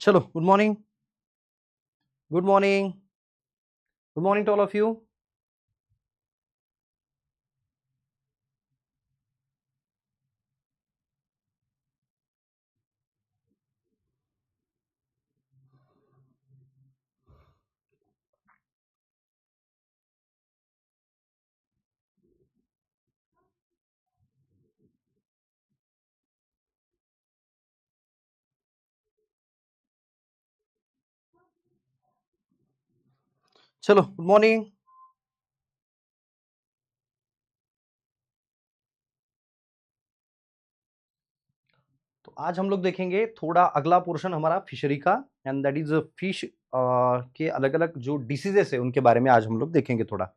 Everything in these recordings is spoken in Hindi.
चलो, good morning, good morning, good morning to all of you. चलो, गुड मॉर्निंग। तो आज हम लोग देखेंगे थोड़ा अगला पोर्शन हमारा फिशरी का, एंड दैट इज फिश के अलग अलग जो डिसीजेस है उनके बारे में आज हम लोग देखेंगे थोड़ा।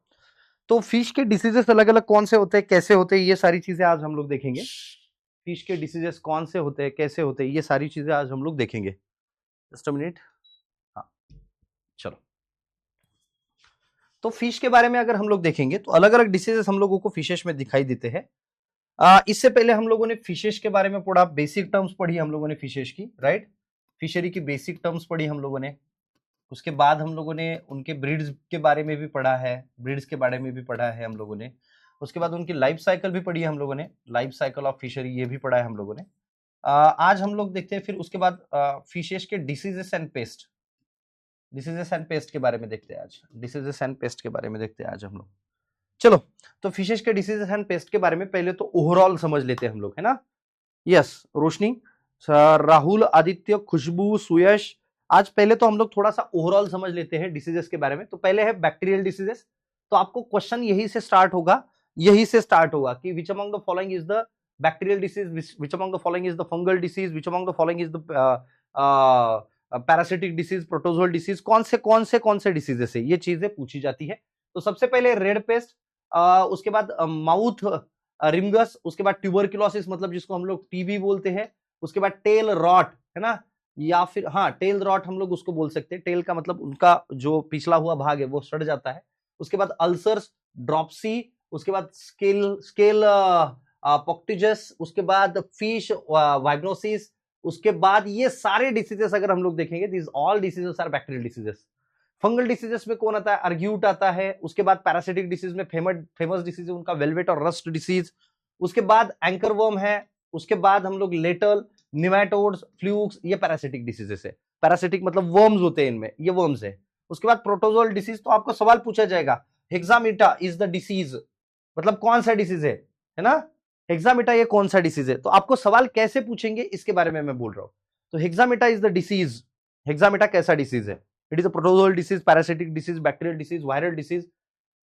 तो फिश के डिसीजेस अलग अलग कौन से होते हैं, कैसे होते हैं, ये सारी चीजें आज हम लोग देखेंगे। फिश के डिसीजेस कौन से होते हैं, कैसे होते हैं, ये सारी चीजें आज हम लोग देखेंगे। Just a minute. हाँ, चलो। तो फिश के बारे में अगर हम लोग देखेंगे तो अलग अलग डिसीजेस हम लोगों को फिशेस में दिखाई देते हैं। इससे पहले हम लोगों ने फिशेस के बारे में पढ़ा, बेसिक टर्म्स पढ़ी हम लोगों ने फिशेस की, राइट। फिशरी की बेसिक टर्म्स पढ़ी हम लोगों ने। उसके बाद हम लोगों ने उनके ब्रीड्स के बारे में भी पढ़ा है, ब्रीड्स के बारे में भी पढ़ा है हम लोगों ने। उसके बाद उनकी लाइफ साइकिल भी पढ़ी है हम लोगों ने, लाइफ साइकिल ऑफ फिशरी ये भी पढ़ा है हम लोगों ने। आज हम लोग देखते हैं फिर उसके बाद फिशेस के diseases and paste, diseases and paste के बारे में देखते हैं आज, डिसीजेस एंड पेस्ट के बारे में देखते हैं आज हम लोग। चलो, तो फिशेस के डिसीजेस एंड पेस्ट के बारे में पहले तो ओवरऑल समझ लेते हैं हम लोग, है ना। यस, रोशनी, राहुल, आदित्य, खुशबू, सुयश। आज पहले तो हम लोग थोड़ा सा ओवरऑल समझ लेते हैं डिसीजेस के बारे में। तो पहले है बैक्टीरियल डिसीजेस। तो आपको क्वेश्चन यही से स्टार्ट होगा, यही से स्टार्ट होगा कि which among the following is the bacterial disease, which among the following is the fungal disease, which among the following is the parasitic disease, protozoal disease, कौन से डिसीजेस है, ये चीजें पूछी जाती है। तो सबसे पहले रेड पेस्ट, उसके बाद माउथ रिंगस, उसके बाद ट्यूबरक्लोसिस मतलब जिसको हम लोग टीबी बोलते हैं, उसके बाद टेल रॉट, है ना, या फिर हाँ टेल रॉट हम लोग उसको बोल सकते हैं। टेल का मतलब उनका जो पिछला हुआ भाग है वो सड़ जाता है। उसके बाद अल्सर्स, ड्रॉपसी, उसके बाद स्केल स्केल पोक्टिजस, उसके बाद फिश वाइब्रोसिस। उसके बाद ये सारे डिसीजेस अगर हम लोग देखेंगे, this all diseases are bacterial diseases. Fungal diseases में कौन आता है, अर्ग्यूट आता है। उसके बाद पैरासिटिक डिसीज में फेमस डिसीज है उनका वेलवेट और रस्ट डिसीज। उसके बाद एंकर वर्म है। उसके बाद हम लोग लेटल, निमेटोड्स, फ्लूक्स, ये पैरासिटिक डिसीजेस है। पैरासिटिक मतलब वर्म्स होते हैं इनमें, ये वर्म्स है। उसके बाद प्रोटोजोल डिसीज, तो आपको सवाल पूछा जाएगा हेक्सामीटा इज द डिसीज, मतलब कौन सा डिसीज है ना। हेक्सामीटा ये कौन सा डिसीज है, तो आपको सवाल कैसे पूछेंगे इसके बारे में मैं बोल रहा हूं। तो हेक्सामीटा इज द डिसीज, हेक्सामीटा कैसा डिसीज है, it is a protozoal disease, parasitic disease, bacterial disease, viral disease,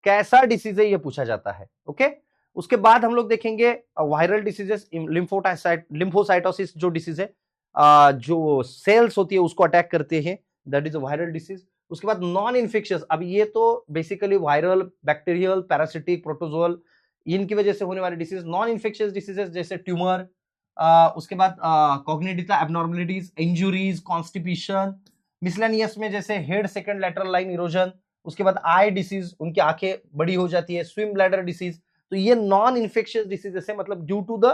कैसा डिसीज है ये पूछा जाता है। ओके। उसके बाद हम लोग देखेंगे वायरल डिसीजेस, लिम्फोसाइटोसिस जो डिसीज है, जो सेल्स होती है उसको अटैक करते हैं, that is a viral disease. उसके बाद नॉन इन्फेक्शियस, अब ये तो basically viral, bacterial, parasitic, protozoal, इनकी वजह से होने वाले डिसीज। नॉन इन्फेक्शियस डिसीजेस जैसे ट्यूमर, उसके बाद cognitive abnormalities, injuries, constipation. Miscellaneous में जैसे head second lateral line erosion. उसके बाद आई डिसीज, उनकी आंखें बड़ी हो जाती है, स्विम ब्लैडर डिसीज। तो ये नॉन इन्फेक्शियस डिसीजेस है, मतलब due to the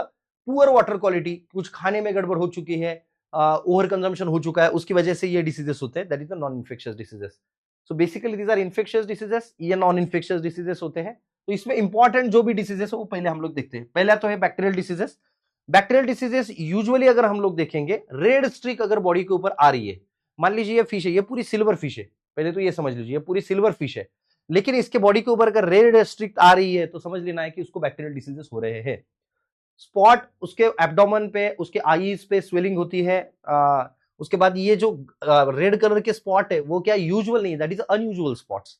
poor water quality, कुछ खाने में गड़बड़ हो चुकी है, ओवर कंजम्पशन हो चुका है, उसकी वजह से ये डिसीजेस होते हैं, that is the non infectious diseases. So basically these are infectious diseases, ये नॉन इन्फेक्शियस डिसीजेस होते हैं। तो इसमें इंपॉर्टेंट जो भी डिसीजेस है वो पहले हम लोग देखते हैं। पहला तो है bacterial diseases. Bacterial diseases usually अगर हम लोग देखेंगे, रेड स्ट्रिक अगर बॉडी के ऊपर आ रही है, मान लीजिए ये फिश है, ये पूरी सिल्वर फिश है, पहले तो ये समझ लीजिए ये पूरी सिल्वर फिश है, लेकिन इसके बॉडी के ऊपर अगर रेड स्ट्रिक आ रही है तो समझ लेना है कि उसको बैक्टीरियल डिसीजेस हो रहे हैं। स्पॉट उसके एब्डोमेन पे, उसके आईज पे स्वेलिंग होती है। उसके बाद ये जो रेड कलर के स्पॉट है वो क्या यूजुअल नहीं है, दैट इज अनयूजुअल स्पॉट्स।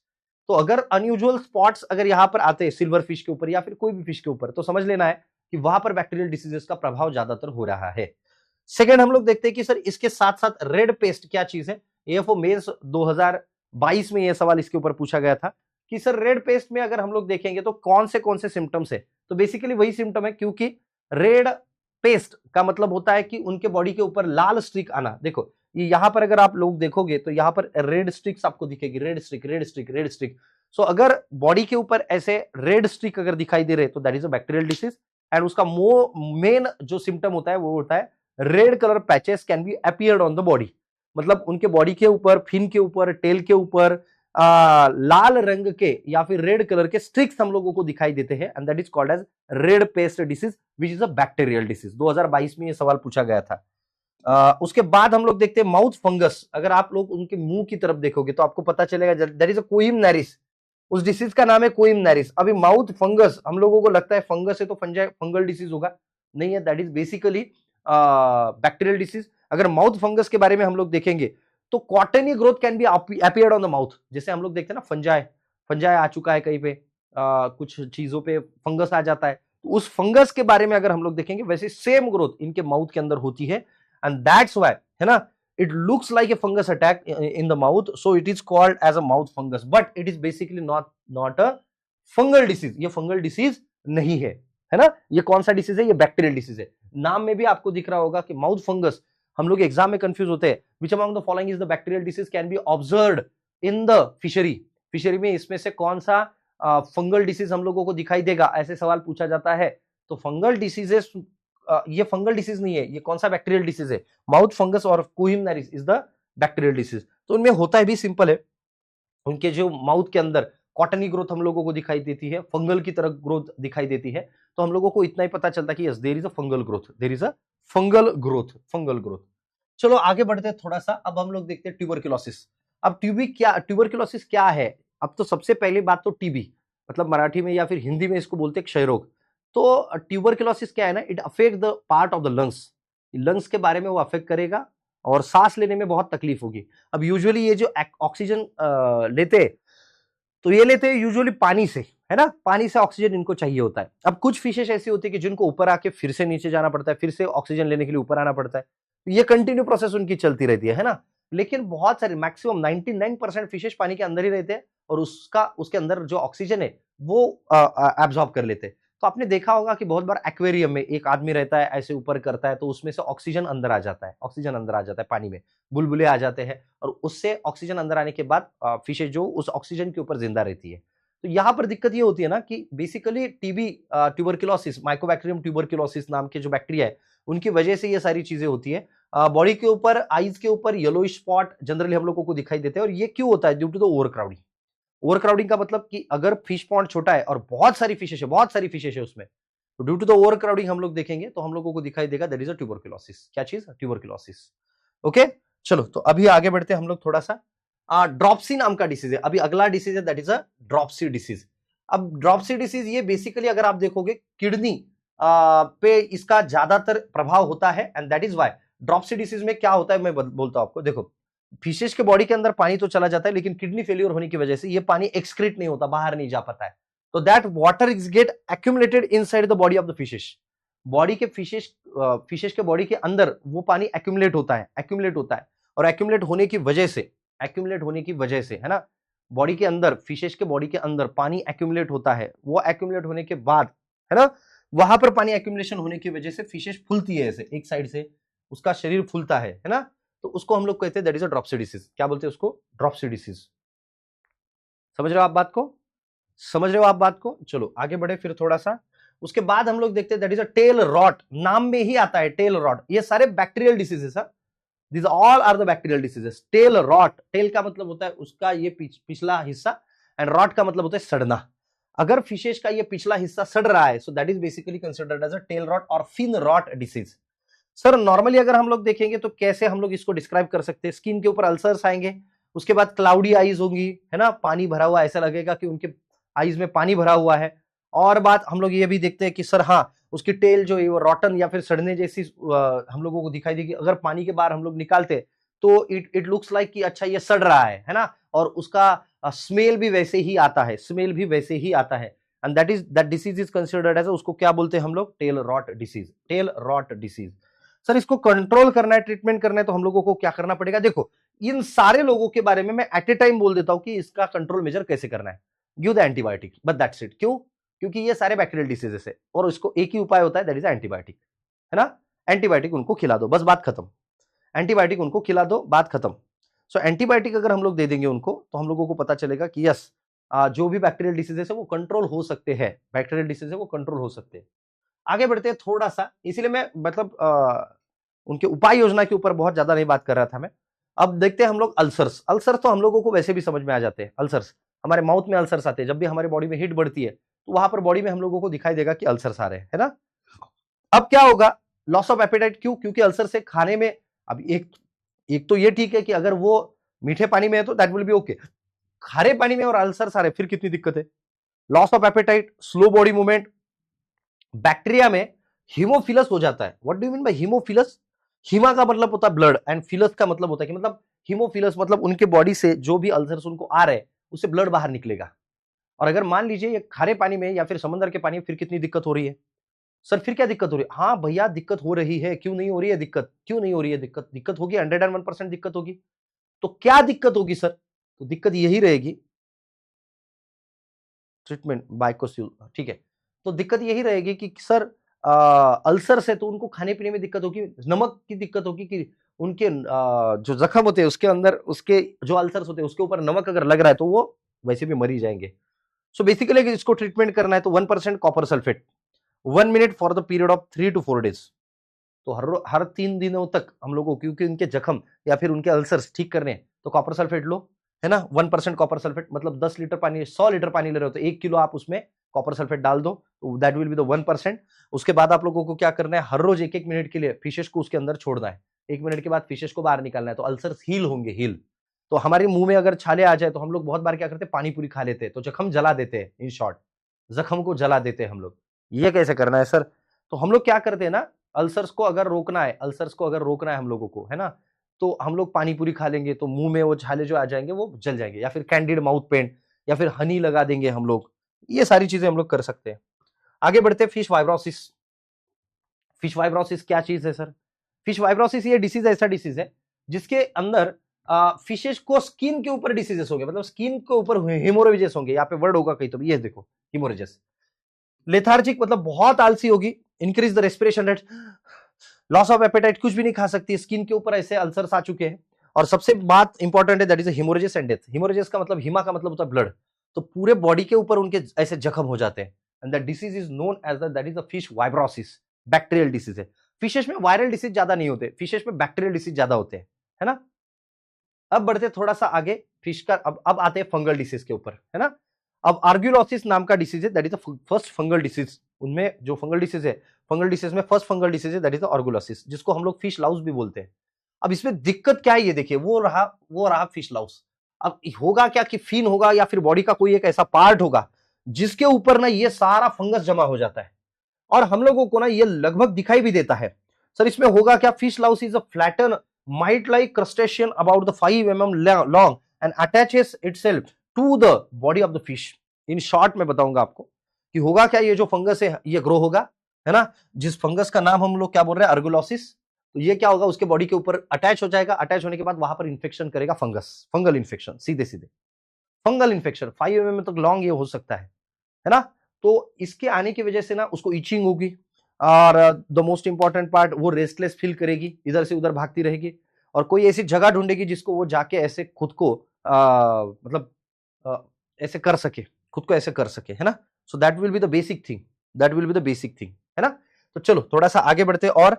तो अगर अनयूजुअल स्पॉट्स अगर यहां पर आते हैं सिल्वर फिश के ऊपर या फिर कोई भी फिश के ऊपर, तो समझ लेना है कि वहां पर बैक्टीरियल डिसीजेस का प्रभाव ज्यादातर हो रहा है। सेकेंड हम लोग देखते हैं कि सर इसके साथ साथ रेड पेस्ट क्या चीज है। एएफओ मेंस 2022 में यह सवाल इसके ऊपर पूछा गया था कि सर रेड पेस्ट में अगर हम लोग देखेंगे तो कौन से सिम्टम्स है। तो बेसिकली वही सिम्टम है, क्योंकि रेड पेस्ट का मतलब होता है कि उनके बॉडी के ऊपर लाल स्ट्रिक आना। देखो ये यहां पर अगर आप लोग देखोगे तो यहां पर रेड स्ट्रिक्स आपको दिखेगी, red streak, red streak, red streak. So अगर बॉडी के ऊपर ऐसे रेड स्ट्रिक अगर दिखाई दे रहे तो that is a bacterial disease. And उसका मेन जो सिम्टम होता है वो होता है red colour patches can be appeared on the body, मतलब उनके बॉडी के ऊपर, फिन के ऊपर, टेल के ऊपर लाल रंग के या फिर रेड कलर के स्ट्रिक्स हम लोगों को दिखाई देते हैं, and that is called as red pest disease which is a bacterial disease. 2022 में ये सवाल पूछा गया था। उसके बाद हम लोग देखते हैं माउथ फंगस। अगर आप लोग उनके मुंह की तरफ देखोगे तो आपको पता चलेगा दैट इज अ कोइम नैरिस, उस डिसीज का नाम है कोइम नैरिस। अभी माउथ फंगस हम लोगों को लगता है फंगस है तो फंगल डिसीज होगा, नहीं है, that is basically bacterial disease. अगर माउथ फंगस के बारे में हम लोग देखेंगे तो cottony growth can B appeared on the mouth. जैसे हम लोग देखते हैं ना फंजाई आ चुका है कहीं पे, कुछ चीजों पे फंगस आ जाता है, तो उस फंगस के बारे में अगर हम लोग देखेंगे वैसे सेम ग्रोथ इनके माउथ के अंदर होती है, एंड दैट्स व्हाई, है ना, it looks like a fungus attack in the mouth, so it is called as a mouth fungus, but it is basically not a fungal disease। ये fungal disease नहीं है ना। ये कौन सा डिसीज है? ये बैक्टीरियल डिसीज है। नाम में भी आपको दिख रहा होगा कि माउथ फंगस, हम लोग एग्जाम में कंफ्यूज होते हैं, which among the following is the bacterial disease can be observed in the fishery में इसमें से कौन सा फंगल डिसीज हम लोगों को दिखाई देगा, ऐसे सवाल पूछा जाता है। तो फंगल डिसीजेस, ये फंगल डिसीज नहीं है, ये कौन सा बैक्टीरियल डिसीज है? माउथ फंगस और columnaris is the bacterial disease. तो उनमें होता है भी सिंपल है, उनके जो माउथ के अंदर कॉटनी ग्रोथ हम लोगों को दिखाई देती है, फंगल की तरह ग्रोथ दिखाई देती है, तो हम लोगों को इतना ही पता चलता है कि yes there is a fungal growth, there is a fungal growth. चलो आगे बढ़ते हैं थोड़ा सा। अब हम लोग देखते हैं ट्यूबरक्लोसिस। अब ट्यूबरक्लोसिस क्या है? अब तो सबसे पहली बात तो टीबी, मतलब मराठी में या फिर हिंदी में इसको बोलते हैं क्षय रोग। तो ट्यूबरक्लोसिस क्या है ना, it affect the part of the lungs के बारे में वो अफेक्ट करेगा और सांस लेने में बहुत तकलीफ होगी। अब यूजुअली ये जो ऑक्सीजन लेते, तो ये लेते हैं यूजुअली पानी से, है ना, पानी से ऑक्सीजन इनको चाहिए होता है। अब कुछ फिशेस ऐसी होती है कि जिनको ऊपर आके फिर से नीचे जाना पड़ता है, फिर से ऑक्सीजन लेने के लिए ऊपर आना पड़ता है, ये कंटिन्यू प्रोसेस उनकी चलती रहती है ना। लेकिन बहुत सारे मैक्सिमम 99% फिशेस पानी के अंदर ही रहते हैं और उसके अंदर जो ऑक्सीजन है वो एब्जॉर्ब कर लेते हैं। तो आपने देखा होगा कि बहुत बार एक्वेरियम में एक आदमी रहता है, ऐसे ऊपर करता है तो उसमें से ऑक्सीजन अंदर आ जाता है पानी में, बुलबुले आ जाते हैं और उससे ऑक्सीजन अंदर आने के बाद फिशेज जो उस ऑक्सीजन के ऊपर जिंदा रहती है। तो यहाँ पर दिक्कत ये होती है ना कि basically TB, tuberculosis, Mycobacterium tuberculosis नाम के जो बैक्टीरिया है उनकी वजह से ये सारी चीजें होती है। बॉडी के ऊपर, आईज के ऊपर येलोइश स्पॉट जनरली हम लोगों को दिखाई देते हैं, और ये क्यों होता है? Due to the overcrowding. Overcrowding का मतलब कि अगर फिश पॉन्ड छोटा है और बहुत सारी फिशेस है उसमें, तो ड्यू टू द ओवरक्राउडिंग हम लोग देखेंगे तो हम लोगों को दिखाई देगा दैट इज अ ट्यूबरक्लोसिस। क्या चीज? ट्यूबरक्लोसिस। ओके, चलो तो अभी आगे बढ़ते हैं हम लोग थोड़ा सा। ड्रॉप्सी नाम का डिसीज है। अभी अगला डिसीज है that is a dropsy disease. अब ड्रॉप्सी डिसीज ये बेसिकली अगर आप देखोगे किडनी पे इसका ज्यादातर प्रभाव होता है, and that is why dropsy disease में क्या होता है मैं बोलता हूं आपको। देखो, फिशेस के बॉडी के अंदर पानी तो चला जाता है, लेकिन किडनी फेलियर होने की वजह से ये पानी एक्सक्रीट नहीं होता, बाहर नहीं जा पाता है, तो that water is get accumulated inside the body of the fishes. Body के फिशेस के बॉडी के अंदर वो पानी एक्यूमुलेट होता है और एक्यूमुलेट होने की वजह से, है ना, बॉडी के अंदर, फिशेस के बॉडी के अंदर पानी एक्यूमुलेट होता है। वो एक्यूमुलेट होने के बाद, है ना, वहां पर पानी एक्यूमुलेशन होने की वजह से फिशेस फूलती है, ऐसे एक साइड से उसका शरीर फूलता है ना, तो उसको हम लोग कहते हैं that is a dropsy disease. क्या बोलते हैं उसको? Dropsy disease. समझ रहे हो आप बात को? चलो आगे बढ़े फिर थोड़ा सा। उसके बाद हम लोग देखते हैं that is a tail rot. नाम में ही आता है टेल रॉट। ये सारे बैक्टीरियल डिसीजेस है, this all are the bacterial diseases. Tail rot, tail का मतलब होता है उसका ये पिछला हिस्सा, एंड रॉट का मतलब होता है सड़ना। अगर फिशेस का ये पिछला हिस्सा सड़ रहा है, so that is basically considered as a tail rot और fin rot disease. Sir normally अगर हम लोग देखेंगे तो कैसे हम लोग इसको डिस्क्राइब कर सकते हैं? स्किन के ऊपर अल्सर्स आएंगे, उसके बाद क्लाउडी आईज होंगी, है ना, पानी भरा हुआ, ऐसा लगेगा कि उनके आईज में पानी भरा हुआ है। और बात हम लोग ये भी देखते हैं कि सर हाँ, उसकी टेल जो है वो रॉटन या फिर सड़ने जैसी हम लोगों को दिखाई देगी। अगर पानी के बाहर हम लोग निकालते तो इट लुक्स लाइक कि अच्छा ये सड़ रहा है ना, और उसका स्मेल भी वैसे ही आता है, and that disease is considered as, उसको क्या बोलते हैं हम लोग? Tail rot disease. सर इसको कंट्रोल करना है, ट्रीटमेंट करना है, तो हम लोगों को क्या करना पड़ेगा? देखो, इन सारे लोगों के बारे में मैं एट ए टाइम बोल देता हूं कि इसका कंट्रोल मेजर कैसे करना है। Give the antibiotic, but that's it. क्यों? क्योंकि ये सारे बैक्टीरियल डिसीजेस है और इसको एक ही उपाय होता है, दैट इज एंटीबायोटिक, है ना। एंटीबायोटिक उनको खिला दो, बस बात खत्म। एंटीबायोटिक उनको खिला दो, बात खत्म। सो एंटीबायोटिक अगर हम लोग दे देंगे उनको, तो हम लोगों को पता चलेगा कि यस, जो भी बैक्टीरियल डिसीजेस है वो कंट्रोल हो सकते हैं। आगे बढ़ते हैं थोड़ा सा, इसीलिए मैं मतलब उनके उपाय योजना के ऊपर बहुत ज्यादा नहीं बात कर रहा था मैं। अब देखते हैं हम लोग अल्सर्स। अल्सर्स तो हम लोगों को वैसे भी समझ में आ जाते हैं। अल्सर्स हमारे माउथ में अल्सर्स आते हैं, जब भी हमारी बॉडी में हीट बढ़ती है तो वहां पर बॉडी में हम लोगों को दिखाई देगा कि अल्सर्स आ रहे हैं, है ना। अब क्या होगा, लॉस ऑफ एपेटाइट, क्यों? क्योंकि अल्सर से खाने में, अब एक तो ये ठीक है कि अगर वो मीठे पानी में है तो दैट विल बी ओके, खारे पानी में और अल्सर सारे, फिर कितनी दिक्कत है। Loss of appetite, slow body movement, bacteria में हीमोफिलस हो जाता है। What do you mean by Haemophilus? Hima का मतलब होता है ब्लड एंड फिलस का मतलब होता है कि मतलब हीमोफिलस मतलब उनके बॉडी से जो भी अल्सर्स उनको आ रहे हैं उससे ब्लड बाहर निकलेगा। और अगर मान लीजिए ये खारे पानी में या फिर समंदर के पानी में, फिर कितनी दिक्कत हो रही है सर, फिर क्या दिक्कत हो रही है? हाँ भैया दिक्कत हो रही है, क्यों नहीं हो रही है दिक्कत? क्यों नहीं हो रही है दिक्कत? दिक्कत होगी, 101% दिक्कत होगी। तो क्या दिक्कत होगी सर? तो दिक्कत यही रहेगी, ट्रीटमेंट बाइकोस्यूल, ठीक है। तो दिक्कत यही रहेगी कि सर अल्सर से तो उनको खाने पीने में दिक्कत होगी, नमक की दिक्कत होगी कि उनके जो जख्म होते हैं उसके अंदर, उसके जो अल्सर्स होते हैं उसके ऊपर नमक अगर लग रहा है तो वो वैसे भी मर ही जाएंगे। सो बेसिकली इसको ट्रीटमेंट करना है तो 1% copper sulphate 1 minute for the period of 3 to 4 days। तो हर 3 दिनों तक हम लोगों को, क्योंकि उनके जख्म या फिर उनके अल्सर्स ठीक करने हैं, तो कॉपर सल्फेट लो, है ना। 1% कॉपर सल्फेट मतलब 10 लीटर पानी, 100 लीटर पानी ले रहे हो तो 1 किलो आप उसमें कॉपर सल्फेट डाल दो, दैट विल बी द 1%। उसके बाद आप लोगों को क्या करना है, हर रोज 1-1 मिनट के लिए फिशेस को उसके अंदर छोड़ना है, 1 मिनट के बाद फिशेस को बाहर निकालना है, तो अल्सर्स हील होंगे, हील। तो हमारे मुंह में अगर छाले आ जाए तो हम लोग बहुत बार क्या करते हैं, पानी पूरी खा लेते हैं, तो जख्म जला देते हैं, इन शॉर्ट जख्म को जला देते हैं हम लोग। ये कैसे करना है सर? तो हम लोग क्या करते हैं ना, अल्सर्स को अगर रोकना है, अल्सर्स को अगर रोकना है हम लोगों को, है ना, तो हम लोग पानी पूरी खा लेंगे तो मुंह में वो छाले जो आ जाएंगे वो जल जाएंगे, या फिर कैंडिड माउथ पेंट, या फिर हनी लगा देंगे हम लोग। ये सारी चीजें हम लोग कर सकते हैं। आगे बढ़ते हैं, फिश वाइब्रोसिस। फिश वाइब्रोसिस क्या चीज है सर? फिश वाइब्रोसिस ये डिसीज ऐसा डिसीज है जिसके अंदर फिशेस को स्किन के ऊपर डिसीजेस होंगे, मतलब स्किन के ऊपर हिमोरेजेस होंगे, यहाँ पे वर्ड होगा कहीं तो भी, ये देखो हिमोरेजेस। लेथार्जिक मतलब बहुत आलसी होगी, increase the respiration rate, loss of appetite, कुछ भी नहीं खा सकती, स्किन के ऊपर ऐसे अल्सर्स आ चुके हैं। और सबसे बात इंपॉर्टेंट है, दैट इज हिमोरेजेस एंड डेथ। हिमोरेजेस का मतलब, हिमा का मतलब होता है ब्लड, तो पूरे बॉडी के ऊपर उनके ऐसे जख्म हो जाते हैं, and that disease is known as that is the fish vibriosis. Bacterial disease है। फिशेस में वायरल डिसीज ज्यादा नहीं होते, फिशेस में बैक्टीरियल डिसीज ज्यादा होते हैं, है ना। अब बढ़ते थोड़ा सा आगे, फिश का अब आते हैं फंगल डिसीज के ऊपर, है ना। अब आर्ग्यूलोसिस नाम का डिसीज है, that is the first fungal disease. उनमें जो फंगल डिसीज है, फंगल डिसीज में फर्स्ट फंगल डिसीज है, दैट इज द आर्ग्यूलोसिस, जिसको हम लोग फिश लाउस भी बोलते हैं। अब इसमें दिक्कत क्या है, ये देखिए, वो रहा फिश लाउस। अब होगा क्या कि फिन होगा या फिर बॉडी का कोई एक ऐसा पार्ट होगा जिसके ऊपर ना ये सारा फंगस जमा हो जाता है, और हम लोगों को ना ये लगभग दिखाई भी देता है। सर इसमें होगा क्या, fish louse is a flatten mite like crustacean about the 5 mm long and attaches itself to the body of the fish. In short में बताऊंगा आपको कि होगा क्या, ये जो फंगस है ये ग्रो होगा, है ना, जिस फंगस का नाम हम लोग क्या बोल रहे हैं, आर्गुलोसिस। तो ये क्या होगा, उसके बॉडी के ऊपर अटैच हो जाएगा, अटैच होने के बाद वहां पर इंफेक्शन करेगा फंगस, फंगल इंफेक्शन, सीधे सीधे फंगल इंफेक्शन 5 mm तक लॉन्ग ये हो सकता है ना। तो इसके आने की वजह से ना उसको इचिंग होगी, और द मोस्ट इंपॉर्टेंट पार्ट, वो रेस्टलेस फील करेगी, इधर से उधर भागती रहेगी, और कोई ऐसी जगह ढूंढेगी जिसको वो जाके ऐसे खुद को मतलब ऐसे कर सके, खुद को ऐसे कर सके, है ना। So that will be the basic thing, that will be the basic thing, है ना। तो चलो थोड़ा सा आगे बढ़ते, और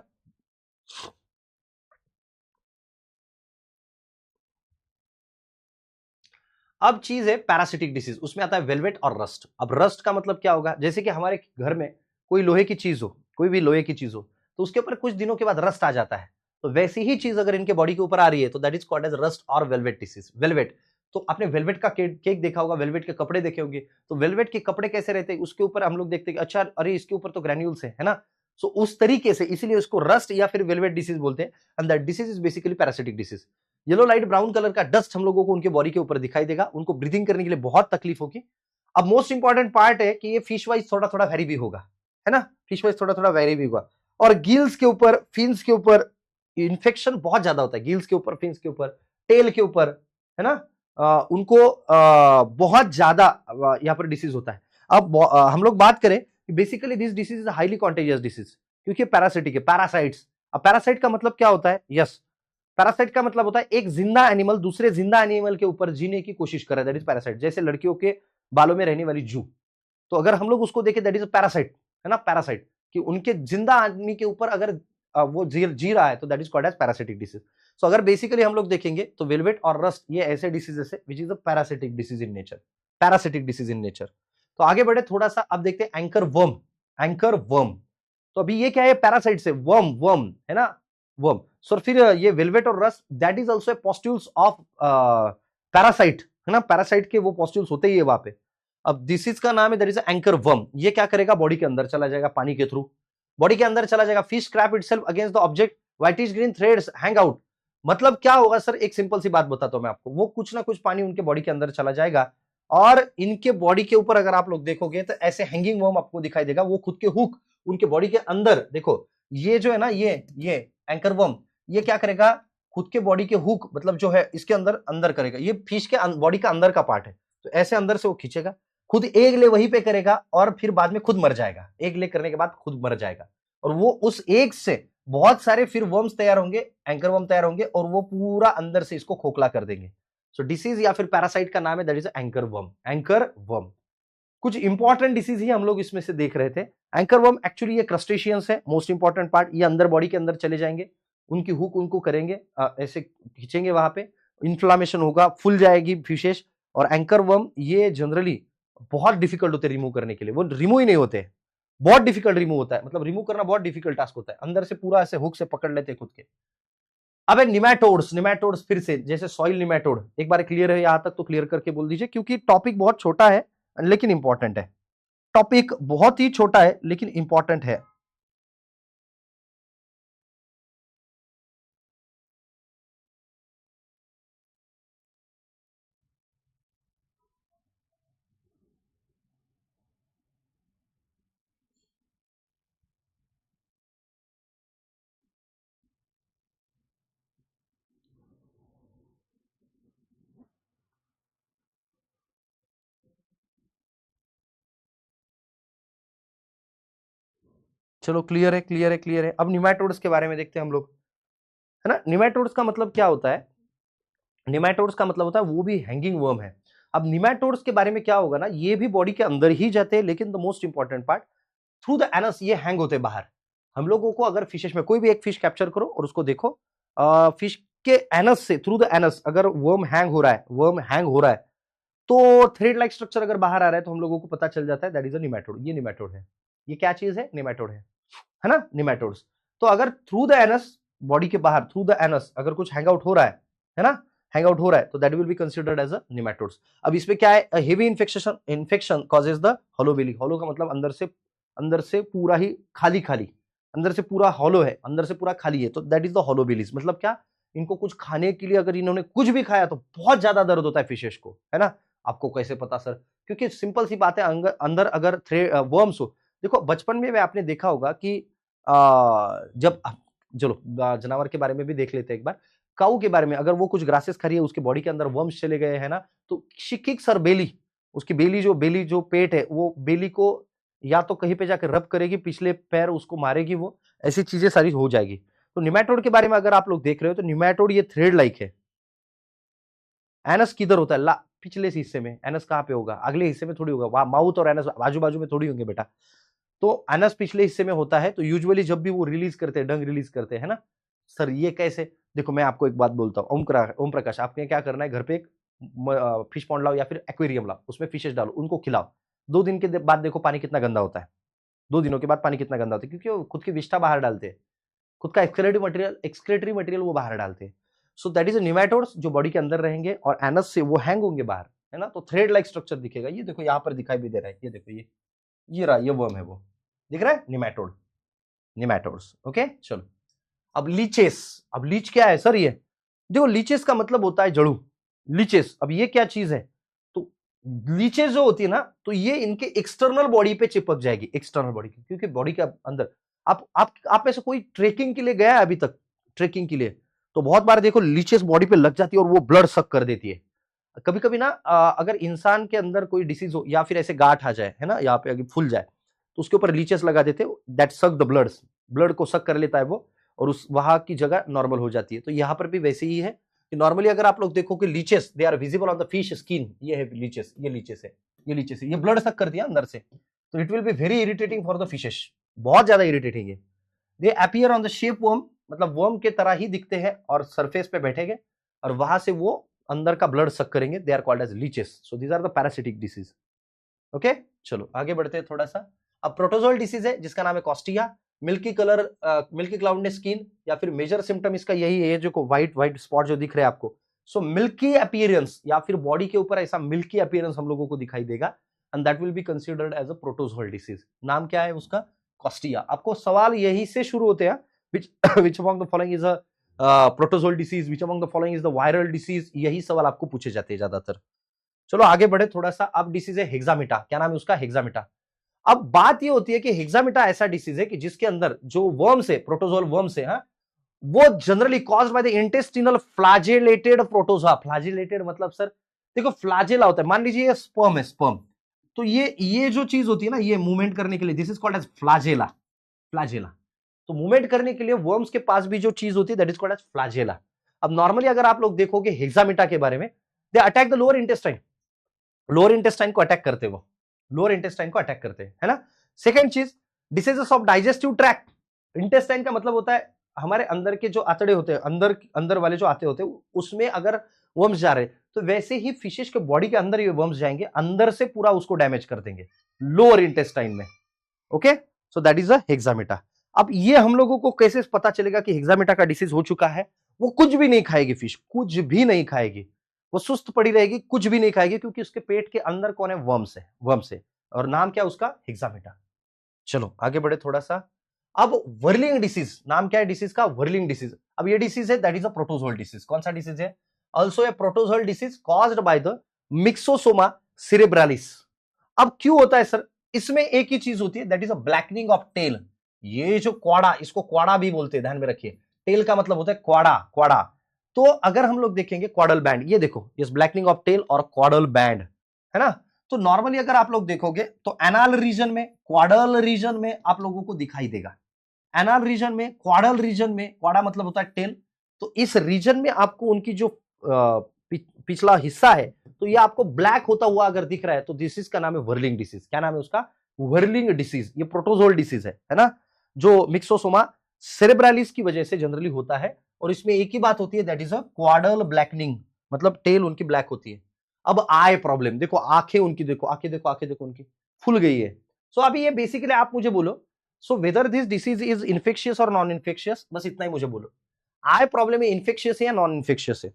अब चीज है पैरासिटिक डिसीज, उसमें आता है वेलवेट और रस्ट। अब रस्ट का मतलब क्या होगा, जैसे कि हमारे घर में कोई लोहे की चीज हो, कोई भी लोहे की चीज हो, तो उसके ऊपर कुछ दिनों के बाद रस्ट आ जाता है, तो वैसी ही चीज अगर इनके बॉडी के ऊपर आ रही है तो that is called as rust और वेलवेट डिसीज। वेलवेट, तो आपने वेलवेट का केक देखा होगा, वेलवेट के कपड़े देखे होंगे, तो वेलवेट के कपड़े कैसे रहते हैं, उसके ऊपर हम लोग देखते हैं अच्छा अरे इसके ऊपर तो ग्रैन्यूल्स है ना। सो उस तरीके से, इसीलिए उसको रस्ट या फिर वेलवेट डिसीज बोलते हैं, and that disease is basically parasitic disease. Yellow light brown colour का डस्ट हम लोगों को उनके बॉडी के ऊपर दिखाई देगा, उनको ब्रीदिंग करने के लिए बहुत तकलीफ होगी। अब मोस्ट इंपॉर्टेंट पार्ट है कि ये फिश वाइज थोड़ा थोड़ा वेरी भी होगा, है ना, फिश वाइज थोड़ा थोड़ा वेरी भी होगा। और गिल्स के ऊपर, फिन्स के ऊपर इन्फेक्शन बहुत ज्यादा होता है, गिल्स के ऊपर, फिन्स के ऊपर, टेल के ऊपर, है ना, उनको बहुत ज्यादा यहाँ पर डिसीज होता है। अब हम लोग बात करें कि basically this disease is highly contagious disease, क्योंकि पैरासिटिक है, पैरासाइट्स। अब पैरासाइट का मतलब क्या होता है, यस, पैरासाइट का मतलब होता है एक जिंदा एनिमल दूसरे जिंदा एनिमल के ऊपर जीने की कोशिश कर रहा है, दैट इज पैरासाइट। जैसे लड़कियों के बालों में रहने वाली जू, तो अगर हम लोग उसको देखें दैट इज पैरासाइट, है ना, पैरासाइट, कि उनके जिंदा आदमी के ऊपर अगर वो जी रहा है तो that is called as parasitic disease. So अगर बेसिकली हम लोग देखेंगे तो वेलवेट और रस्ट ये ऐसे डिसीजेस है विच is a parasitic disease in nature, parasitic disease in nature. तो आगे बढ़े थोड़ा सा, अब देखते हैं एंकर वर्म। एंकर वर्म, तो अभी ये क्या है, पैरासाइट से वर्म, वर्म है ना, वर्म। सो फिर ये वेलवेट और rust that is also pustules of parasite, है ना, पैरासाइट के वो पॉस्ट्यूल्स होते ही है वहां पे। अब डिसीज का नाम है दैट इज एंकर वर्म। ये क्या करेगा, बॉडी के अंदर चला जाएगा पानी के थ्रू, बॉडी के अंदर चला जाएगा, fish scrape itself against the object, whitish green threads hang out. मतलब क्या होगा सर, एक सिंपल सी बात बताता हूं मैं आपको, वो कुछ ना कुछ पानी उनके बॉडी के अंदर चला जाएगा और इनके बॉडी के ऊपर अगर आप लोग देखोगे तो ऐसे हैंगिंग वर्म आपको दिखाई देगा, वो खुद के हुक उनके बॉडी के अंदर, देखो ये जो है ना, ये एंकर वर्म, ये क्या करेगा, खुद के बॉडी के हुक मतलब जो है इसके अंदर अंदर करेगा, ये फिश के बॉडी का अंदर का पार्ट है, तो ऐसे अंदर से वो खींचेगा, खुद एक ले वहीं पे करेगा और फिर बाद में खुद मर जाएगा, एक ले करने के बाद खुद मर जाएगा, और वो उस एक से बहुत सारे फिर वर्म्स तैयार होंगे, एंकर वर्म तैयार होंगे और वो पूरा अंदर से इसको खोखला कर देंगे। सो डिसीज या फिर पैरासाइट का नाम है that is anchor worm, anchor worm. कुछ इंपॉर्टेंट डिसीज ही हम लोग इसमें से देख रहे थे। एंकर वर्म एक्चुअली ये क्रस्टेशियंस है, मोस्ट इंपॉर्टेंट पार्ट, ये अंदर बॉडी के अंदर चले जाएंगे, उनकी हुक उनको करेंगे ऐसे खींचेंगे, वहां पे इन्फ्लामेशन होगा, फूल जाएगी फिशेस। और एंकर वर्म ये जनरली बहुत डिफिकल्ट होते हैं रिमूव करने के लिए, वो रिमूव ही नहीं होते, बहुत डिफिकल्ट रिमूव होता है, मतलब रिमूव करना बहुत डिफिकल्ट टास्क होता है, अंदर से पूरा ऐसे हुक से पकड़ लेते हैं खुद के। अब निमैटोड्स, निमैटोड्स फिर से जैसे सॉइल निमैटोड, एक बार क्लियर है यहां तक तो क्लियर करके बोल दीजिए, क्योंकि टॉपिक बहुत छोटा है लेकिन इंपॉर्टेंट है, टॉपिक बहुत ही छोटा है लेकिन इंपॉर्टेंट है। चलो क्लियर है, क्लियर है, क्लियर है। अब निमैटोड्स के बारे में देखते हैं हम लोग, है ना। निमैटोड्स का मतलब क्या होता है, निमैटोड्स का मतलब होता है वो भी हैंगिंग वर्म है। अब निमैटोड्स के बारे में क्या होगा ना, ये भी बॉडी के अंदर ही जाते हैं, लेकिन the most important part through the anus ये हैंग होते बाहर। हम लोगों को अगर फिशेस में कोई भी एक फिश कैप्चर करो और उसको देखो, फिश के एनस से, थ्रू द एनस अगर वर्म हैंग हो रहा है, वर्म हैंग हो रहा है, तो थ्रेड लाइक स्ट्रक्चर अगर बाहर आ रहा है तो हम लोगों को पता चल जाता है दैट इज अ निमैटोड, ये निमैटोड है। ये क्या चीज है, निमैटोड है ना, निमैटोड्स। तो अगर थ्रू द एनस, बॉडी के बाहर थ्रू द एनस अगर कुछ हैंग आउट हो रहा है ना, हैंग आउट हो रहा है, तो that will be considered as a nematodes. अब इसमें क्या है, heavy infection causes the hollow belly. Hollow का मतलब अंदर से पूरा ही खाली खाली, अंदर से पूरा हॉलो है, अंदर से पूरा खाली है, तो दैट इज द हॉलो बेलीज। मतलब क्या, इनको कुछ खाने के लिए अगर इन्होंने कुछ भी खाया तो बहुत ज्यादा दर्द होता है फिशेस को, है ना। आपको कैसे पता सर, क्योंकि सिंपल सी बात है, अंदर अगर वर्म्स हो, देखो बचपन में आपने देखा होगा कि जब, चलो जानवर के बारे में भी देख लेते हैं एक बार, काऊ के बारे में, अगर वो कुछ ग्रासेस खा रही है, उसके बॉडी के अंदर वर्म्स चले गए हैं ना, तो शी किक्स हर बेली, उसकी बेली जो पेट है, वो बेली को या तो कहीं पे जाकर रब करेगी, पिछले पैर उसको मारेगी, वो ऐसी चीजें सारी हो जाएगी। तो निमैटोड के बारे में अगर आप लोग देख रहे हो तो निमैटोड ये थ्रेड लाइक है। एनस किधर होता है, ला पिछले हिस्से में, एनस कहाँ पे होगा, अगले हिस्से में थोड़ी होगा, माउथ और एनस बाजू बाजू में थोड़ी होंगे बेटा। तो एनस पिछले हिस्से में होता है, तो यूजुअली जब भी वो रिलीज करते हैं, डंग रिलीज करते हैं, है ना। सर ये कैसे, देखो मैं आपको एक बात बोलता हूँ, ओम प्रकाश, आपने क्या करना है, घर पे एक फिश पॉन्ड लाओ या फिर एक्वेरियम लाओ, उसमें फिशेस डालो, उनको खिलाओ। 2 दिन के बाद देखो पानी कितना गंदा होता है, 2 दिनों के बाद पानी कितना गंदा होता है, क्योंकि वो खुद की विष्ठा बाहर डालते हैं, खुद का एक्सक्रेटरी मटेरियल वो बाहर डालते हैं। सो दैट इज निमैटोड्स जो बॉडी के अंदर रहेंगे और एनस से वो हैंग होंगे बाहर, है ना। तो थ्रेड लाइक स्ट्रक्चर दिखेगा, ये देखो यहाँ पर दिखाई भी दे रहा है, ये देखो, ये रहा, ये वर्म है, वो दिख रहा है, निमैटोड, निमैटोड्स। ओके चलो, अब लीचेस। अब लीच क्या है सर, ये देखो, लीचेस का मतलब होता है जड़ू, लीचेस। अब ये क्या चीज है, तो लीचेस जो होती है ना, तो ये इनके एक्सटर्नल बॉडी पे चिपक जाएगी, एक्सटर्नल बॉडी, क्योंकि बॉडी के अंदर, आप में से कोई ट्रेकिंग के लिए गया है अभी तक, ट्रेकिंग के लिए, तो बहुत बार देखो लीचेस बॉडी पे लग जाती है और वो ब्लड सक कर देती है। कभी कभी ना अगर इंसान के अंदर कोई डिसीज हो या फिर ऐसे गांठ आ जाए, है ना, यहाँ पे अगर फूल जाए, तो उसके ऊपर लीचेस लगा देते हैं, दैट सक द ब्लड को सक कर लेता है वो, और उस वहां की जगह नॉर्मल हो जाती है। तो यहाँ पर भी वैसे ही है कि नॉर्मली अगर आप लोग देखो कि leeches they are visible on the fish skin, ये है लीचेस, ये लीचेस है, ये लीचेस है, ये ब्लड सक कर दिया अंदर से, तो it will be very irritating for the fishes, बहुत ज्यादा इरिटेटिंग है। दे appear on the shape worm, मतलब वर्म के तरह ही दिखते हैं और सरफेस पे बैठेंगे और वहां से वो अंदर का ब्लड सक करेंगे, they are called as leeches. So these are the parasitic disease. Okay, चलो आगे बढ़ते हैं थोड़ा सा। अब प्रोटोजोल डिसीज है जिसका नाम है costia, milky colour, milky cloud skin, या फिर मेजर सिम्टम इसका यही है जो व्हाइट व्हाइट स्पॉट जो दिख रहे हैं आपको। सो मिल्की अपीयरेंस, या फिर बॉडी के ऊपर ऐसा मिल्की अपीयरेंस हम लोगों को दिखाई देगा, and that will be considered as a protozoal disease. नाम क्या है उसका? कॉस्टिया। आपको सवाल यही से शुरू होते हैं, which among the following is a protozoal disease, which among the following is the viral disease, यही सवाल आपको पूछे जाते हैं ज्यादातर। चलो आगे बढ़े थोड़ा सा। अब डिसीज है हेक्सामिटा। क्या नाम है उसका? हेक्सामिटा। अब बात ये होती है कि हेक्सामिटा ऐसा डिसीज है कि जिसके अंदर जो वर्म्स है, प्रोटोजोल वर्म्स है, वो generally caused by the intestinal flagellated protozoa. Flagellated मतलब सर देखो फ्लैजेला होता है, मान लीजिए ये स्पर्म है, स्पर्म, तो ये जो चीज होती है ना, ये मूवमेंट करने के लिए, this is called as flagella. Flagella, तो मूवमेंट करने के लिए वर्म्स के पास भी जो चीज होती है that is called as flagella. अब नॉर्मली अगर आप लोग देखोगे हेक्सामिटा के बारे में, they attack the lower intestine, lower intestine को अटैक करते, वो लोअर इंटेस्टाइन को अटैक करते हैं, है ना। सेकंड चीज, diseases of digestive tract. Intestine का मतलब होता है हमारे अंदर के जो आंतड़े होते हैं, अंदर अंदर वाले जो आते होते हैं, उसमें अगर वर्म्स जा रहे हैं तो वैसे ही फिशेस के बॉडी के अंदर ये वर्म्स जाएंगे, अंदर से पूरा उसको डैमेज कर देंगे लोअर इंटेस्टाइन में। Okay, so that is a hexamita. अब ये हम लोगों को कैसे पता चलेगा कि हेक्सामिटा का डिसीज हो चुका है? वो कुछ भी नहीं खाएगी फिश, कुछ भी नहीं खाएगी, वो सुस्त पड़ी रहेगी, कुछ भी नहीं खाएगी, क्योंकि उसके पेट के अंदर कौन है? वर्म्स है, वर्म्स है, और नाम क्या उसका? हेक्सामिटा। चलो आगे बढ़े थोड़ा सा। अब वर्लिंग डिसीज, नाम क्या है डिसीज का? Whirling disease. अब ये डिसीज है that is a protozoal disease. कौन सा डिसीज है? Also a protozoal disease caused by the myxosoma cerebralis. अब क्यों होता है सर? इसमें एक ही चीज होती है, that is a blackening of tail. ये जो क्वाडा, इसको क्वाडा भी बोलते हैं, ध्यान में रखिए। टेल का मतलब होता है क्वाडा, क्वाडा। तो अगर हम लोग देखेंगे क्वाडल बैंड, ये देखो, ये ब्लैकनिंग ऑफ टेल और क्वाडल बैंड, है ना। तो नॉर्मली अगर आप लोग देखोगे तो एनाल रीजन में, क्वाडल रीजन में आप लोगों को दिखाई देगा। एनाल रीजन में, क्वाडल रीजन में, क्वाडा मतलब होता है टेल, तो इस रीजन में आपको उनकी जो पिछला हिस्सा है, तो ये आपको ब्लैक होता हुआ अगर दिख रहा है तो डिसीज का नाम है वर्लिंग डिसीज। क्या नाम है उसका? Whirling disease. ये प्रोटोजोल डिसीज है ना, जो मिक्सोसोमा सेरेब्रालिस की वजह से जनरली होता है, और इसमें एक ही बात होती है, दैट इज अ क्वाडल ब्लैकनिंग, मतलब टेल उनकी ब्लैक होती है। अब आई प्रॉब्लम, देखो आंखें उनकी, देखो आंखें, देखो आंखें, देखो उनकी फुल गई है। सो अभी ये बेसिकली आप मुझे बोलो, so whether this disease is infectious और नॉन इन्फेक्शियस, बस इतना ही मुझे बोलो। आई प्रॉब्लम है इन्फेक्शियस है या नॉन इन्फेक्शियस है?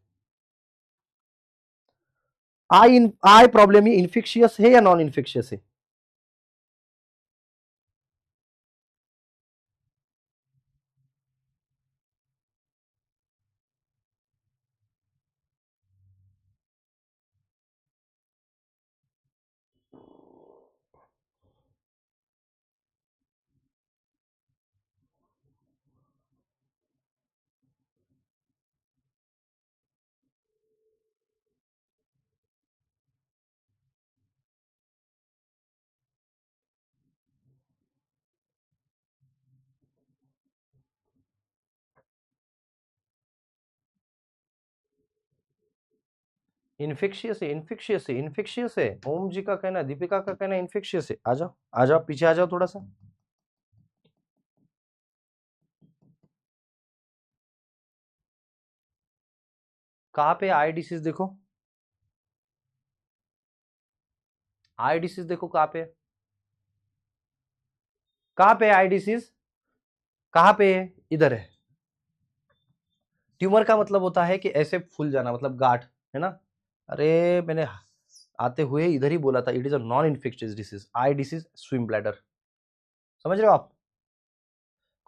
आई प्रॉब्लम ही इन्फेक्शियस है या नॉन इन्फेक्शियस है? इन्फेक्शियस है, इन्फेक्शियस है, इन्फेक्शियस है। ओम जी का कहना है, दीपिका का कहना है इन्फेक्शियस है। आ जाओ, आ जाओ, पीछे आ जाओ थोड़ा सा। कहां पे आई डिसीज? देखो आई डिसीज, देखो कहां पे है, कहां पे आई डिसीज, कहां पे है? इधर है। ट्यूमर का मतलब होता है कि ऐसे फूल जाना, मतलब गांठ, है ना। अरे मैंने आते हुए इधर ही बोला था, it is a non infectious disease. I disease swim bladder, समझ रहे हो आप।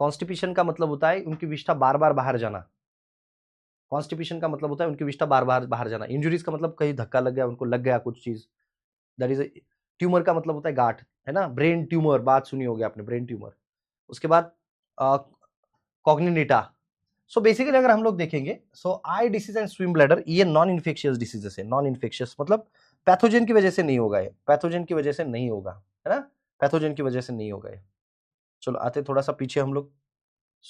कॉन्स्टिपेशन का मतलब होता है उनकी विष्ठा बार बार बाहर जाना। कॉन्स्टिपेशन का मतलब होता है उनकी विष्ठा बार बार बाहर जाना। इंजुरीज का मतलब कहीं धक्का लग गया, उनको लग गया कुछ चीज, दैट इज। ट्यूमर का मतलब होता है गांठ, है ना, ब्रेन ट्यूमर, बात सुनी होगी आपने, ब्रेन ट्यूमर। उसके बाद कॉग्निटा। सो बेसिकली अगर हम लोग देखेंगे, सो आई डिसीज एंड स्विम ब्लैडर ये नॉन इन्फेक्शियस डिसीजेस है। नॉन इन्फेक्शियस मतलब पैथोजन की वजह से नहीं होगा, ये पैथोजन की वजह से नहीं होगा, है ना, पैथोजन की वजह से नहीं होगा ये। चलो आते थोड़ा सा पीछे हम लोग।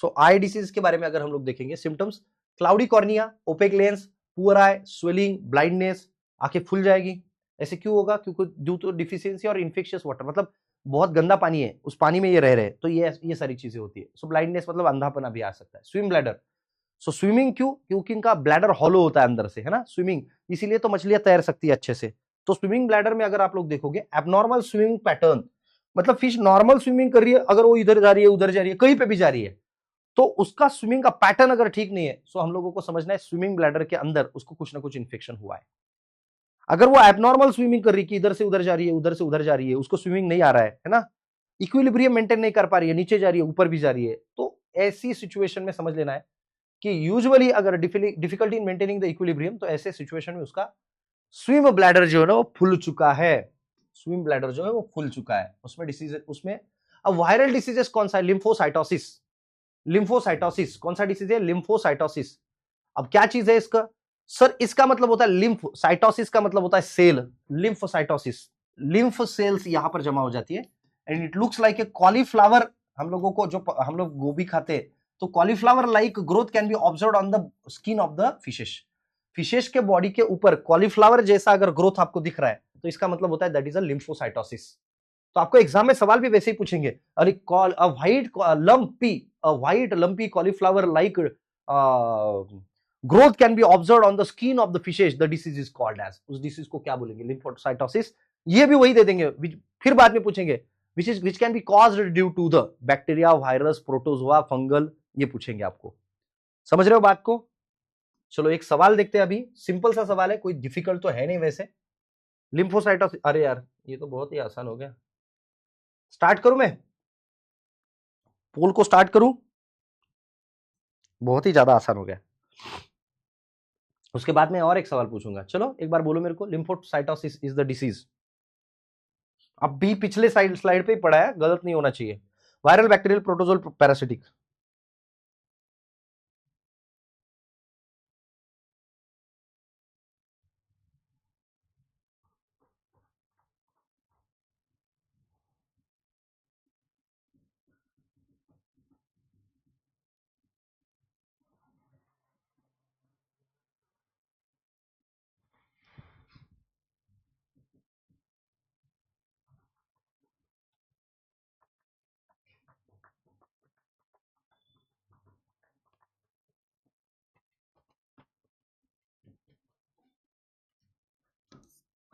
सो आई डिसीज के बारे में अगर हम लोग देखेंगे, symptoms cloudy cornea, opaque lens, poor eye, swelling, blindness, आंखें फूल जाएगी। ऐसे क्यों होगा? क्योंकि ड्यू टू डिफिशियंसी और इन्फेक्शियस वाटर, मतलब बहुत गंदा पानी है, उस पानी में ये रह रहे, तो ये सारी चीजें होती है। सो ब्लाइंडनेस मतलब अंधापना भी आ सकता है। स्विम ब्लैडर, सो स्विमिंग क्यों? क्योंकि इनका ब्लैडर हॉलो होता है अंदर से, है ना, स्विमिंग, इसीलिए तो मछलियां तैर सकती है अच्छे से। तो स्विमिंग ब्लैडर में अगर आप लोग देखोगे एबनॉर्मल स्विमिंग पैटर्न, मतलब फिश नॉर्मल स्विमिंग कर रही है, अगर वो इधर जा रही है, उधर जा रही है, कहीं पे भी जा रही है, तो उसका स्विमिंग का पैटर्न अगर ठीक नहीं है, सो हम लोगों को समझना है स्विमिंग ब्लैडर के अंदर उसको कुछ ना कुछ इंफेक्शन हुआ है। अगर वो एबनॉर्मल स्विमिंग कर रही है कि इधर से उधर जा रही है, उधर से उधर जा रही है, उसको स्विमिंग नहीं आ रहा है ना, इक्विलिब्रियम मेंटेन नहीं कर पा रही है, नीचे जा रही है, ऊपर भी जा रही है, तो ऐसी सिचुएशन में समझ लेना है कि यूजुअली अगर difficulty in maintaining the equilibrium, तो ऐसे सिचुएशन में उसका स्विम ब्लैडर जो है ना वो फूल चुका है। स्विम ब्लैडर जो है वो फूल चुका है, उसमें डिसीज, उसमें अब वायरल डिसीजेस कौन सा है? लिम्फोसाइटोसिस। लिम्फोसाइटोसिस कौन सा डिसीज है? लिम्फोसाइटोसिस। अब क्या चीज है इसका? सर इसका मतलब होता है लिम्फ, साइटोसिस का मतलब होता है सेल, लिम्फोसाइटोसिस, लिम्फ सेल्स यहां पर जमा हो जाती है and it looks like a cauliflower. हम लोगों को जो हम लोग गोभी खाते, तो cauliflower like growth can be observe on the skin of the fishes. Fishes के बॉडी के ऊपर कॉलीफ्लावर जैसा अगर ग्रोथ आपको दिख रहा है, तो इसका मतलब होता है दैट इज अ लिम्फोसाइटोसिस। तो आपको एग्जाम में सवाल भी वैसे ही पूछेंगे, अरे call a white lumpy cauliflower like growth can be observe on the skin of the fishes, the disease is called as, उस डिसीज को क्या बोलेंगे? लिम्फोसाइटोसिस। ये भी वही दे देंगे, फिर बाद में पूछेंगे which can be caused due to the bacteria, virus, protozoa, fungal, ये पूछेंगे आपको। समझ रहे हो बात को? चलो एक सवाल देखते हैं अभी, सिंपल सा सवाल है, कोई डिफिकल्ट तो है नहीं वैसे। लिम्फोसाइटोसिस, अरे यार ये तो बहुत ही आसान हो गया। स्टार्ट करूं मैं पोल को? स्टार्ट करूं? बहुत ही ज्यादा आसान हो गया। उसके बाद में और एक सवाल पूछूंगा। चलो एक बार बोलो मेरे को, लिम्फोसाइटोसिस इज द डिसीज। अब भी पिछले स्लाइड पे ही पढ़ा है, गलत नहीं होना चाहिए। Viral, bacterial, protozoal, parasitic.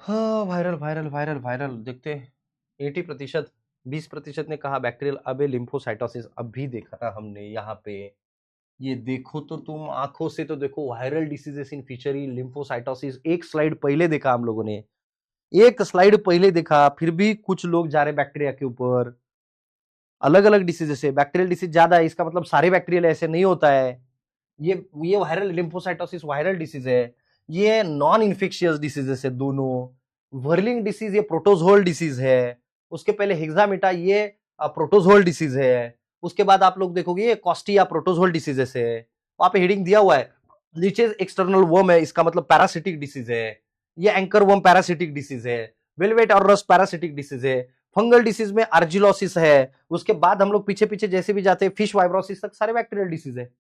हाँ, वायरल वायरल वायरल वायरल देखते हैं। 80%, 20% ने कहा बैक्टीरियल, अबे लिम्फोसाइटोसिस अभी देखा था हमने यहाँ पे। ये देखो तो तुम आंखों से तो देखो, वायरल डिसीजेस इन फिशरी, लिम्फोसाइटोसिस, एक स्लाइड पहले देखा हम लोगों ने, एक स्लाइड पहले देखा, फिर भी कुछ लोग जा रहे बैक्टीरिया के ऊपर। अलग अलग डिसीजेस है, बैक्टीरियल डिसीज ज्यादा है, इसका मतलब सारे बैक्टीरियल ऐसे नहीं होता है। ये वायरल लिम्फोसाइटोसिस वायरल डिसीज है, ये नॉन इन्फेक्शियस डिसीजेस है दोनों। वर्लिंग डिसीज ये प्रोटोजोल डिसीज है। उसके पहले हेक्सामिटा ये प्रोटोजोल डिसीज है। उसके बाद आप लोग देखोगे ये कॉस्टिया प्रोटोजोल डिसीजेस है। वहां पे हेडिंग दिया हुआ है, नीचे एक्सटर्नल वर्म है, इसका मतलब पैरासिटिक डिसीज है। ये एंकर वर्म पैरासिटिक डिसीज है। वेलवेट और रस्ट पैरासिटिक डिसीज है। फंगल डिसीज में आर्जिलोसिस है। उसके बाद हम लोग पीछे पीछे जैसे भी जाते हैं, फिश वाइब्रोसिस तक सारे बैक्टीरियल डिसीज है।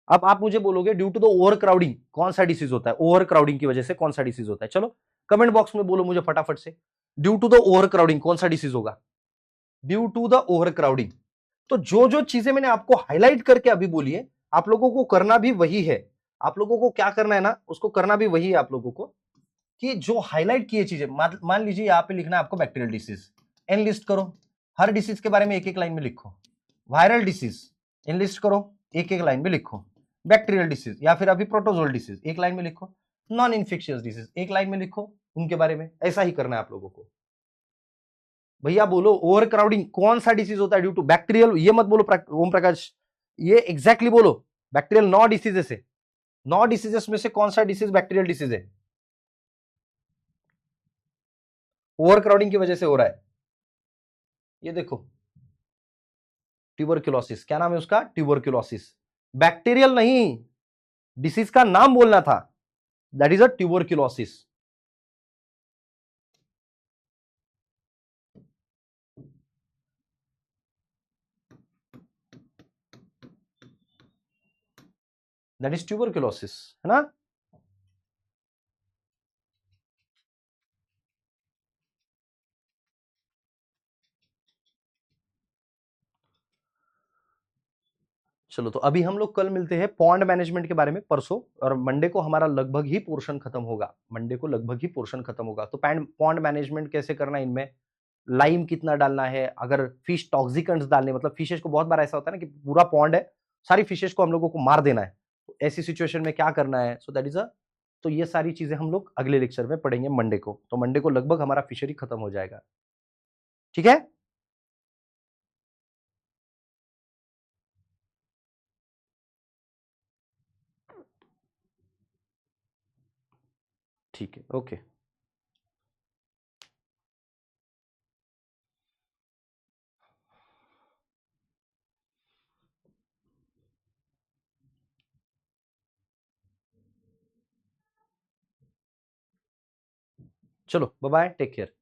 अब आप मुझे बोलोगे due to the overcrowding कौन सा डिसीज होता है? ओवर क्राउडिंग की वजह से कौन सा डिसीज होता है? चलो कमेंट बॉक्स में बोलो मुझे फटाफट से, due to the overcrowding कौन सा डिसीज होगा? Due to the overcrowding. तो जो जो चीजें मैंने आपको हाईलाइट करके अभी बोली है, आप लोगों को करना भी वही है। आप लोगों को क्या करना है ना, उसको करना भी वही है आप लोगों को, कि जो हाईलाइट किए चीजें, मान लीजिए यहाँ पे लिखना है आपको बैक्टीरियल डिसीज, एनलिस्ट करो, हर डिसीज के बारे में एक एक लाइन में लिखो। वायरल डिसीज एनलिस्ट करो, एक एक लाइन में लिखो। बैक्टीरियल डिसीज या फिर अभी प्रोटोजोल डिसीज एक लाइन में लिखो। नॉन इन्फेक्शियस डिसीज एक लाइन में लिखो उनके बारे में। ऐसा ही करना है आप लोगों को। भैया बोलो ओवर क्राउडिंग कौन सा डिसीज होता है ड्यू टू बैक्टीरियल? ये मत बोलो ओम प्रकाश, ये एग्जैक्टली बोलो। बैक्टीरियल 9 डिसीजेस है, 9 डिसीजेस में से कौन सा डिसीज बैक्टीरियल डिसीज है? ओवर क्राउडिंग की वजह से हो रहा है। ये देखो ट्यूबरक्यूलोसिस, क्या नाम है उसका? ट्यूबरक्यूलोसिस। बैक्टीरियल नहीं, डिसीज का नाम बोलना था, that is a tuberculosis. That is tuberculosis, है ना? चलो, तो अभी हम लोग कल मिलते हैं पॉन्ड मैनेजमेंट के बारे में परसों, और मंडे को हमारा लगभग ही पोर्शन खत्म होगा। मंडे को लगभग ही पोर्शन खत्म होगा। तो पॉन्ड मैनेजमेंट कैसे करना है, इनमें लाइम कितना डालना है, अगर फिश टॉक्सिकेंट्स डालने, मतलब फिशेस को बहुत बार ऐसा होता है ना कि पूरा पॉन्ड है, सारी फिशेस को हम लोगों को मार देना है, तो ऐसी सिचुएशन में क्या करना है। सो दैट इज अ, तो ये सारी चीजें हम लोग अगले लेक्चर में पढ़ेंगे मंडे को। तो मंडे को लगभग हमारा फिशरी खत्म हो जाएगा। ठीक है, ठीक है, ओके। चलो, बाय बाय, टेक केयर।